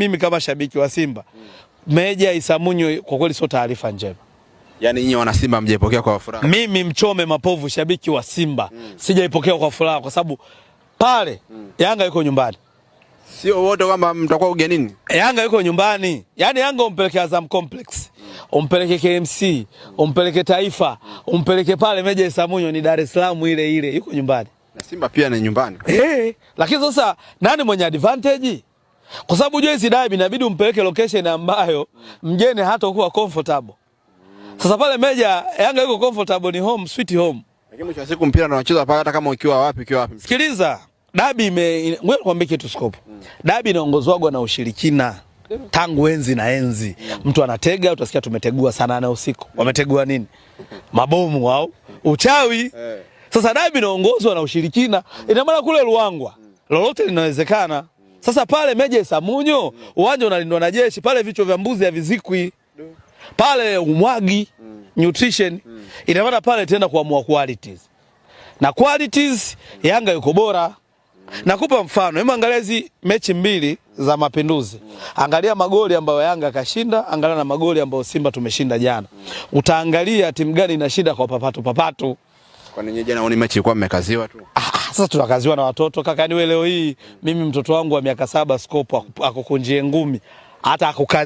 mimi kama shabiki wa Simba, Meja Isamunyo kwa kweli sio taarifa njema. Yaani nyinyi wana Simba mjaipokea kwa furaha? Mimi Mchome Mapovu shabiki wa Simba sijaipokea kwa furaha kwa sababu pale Yanga yuko nyumbani. Sio wote kwamba mtakuwa ugenini. Yanga yuko nyumbani. Yaani Yanga umpeleke Azam Complex, umpeleke KMC, umpeleke Taifa, umpeleke pale Meja Isamunyo ni Dar es Salaam ile ile, yuko nyumbani. Na Simba pia ni nyumbani. Lakini sasa nani mwenye advantage? Kwa sababu unajua hizi dabi inabidi umpeleke location ambayo mgeni hatakuwa comfortable. Sasa pale Meja Yanga yuko comfortable, ni home sweet home. Lakini mwisho wa siku mpira unachezwa paka hata kama ukiwa wapi Sikiliza, dabi ngoja nikwambie kitu Scope. Dabi inaongozwa na ushirikina tangu enzi na enzi. Mtu anatega, utasikia tumetegua saa 8 usiku. Wametegua nini? Mabomu au uchawi. Sasa dabi inaongozwa na ushirikina. Ina maana kule Ruangwa lolote linawezekana. Sasa pale Meja Isamunyo uwanja unalindwa na jeshi, pale vichwa vya mbuzi havizikwi. Pale umwagi nutrition. Ina maana pale tena kuamua qualities. Na qualities Yanga yuko bora. Nakupa mfano, hebu angalia hizi mechi mbili za Mapinduzi. Angalia magoli ambayo Yanga kashinda, angalia na magoli ambayo Simba tumeshinda jana. Utaangalia timu gani inashinda kwa papato. Kwa nini jana ni mechi ilikuwa mmekaziwa tu? Sasa tunakaziwa na watoto kaka, ni leo hii mimi mtoto wangu wa miaka 7 Scope akukunjie ngumi hata akukazi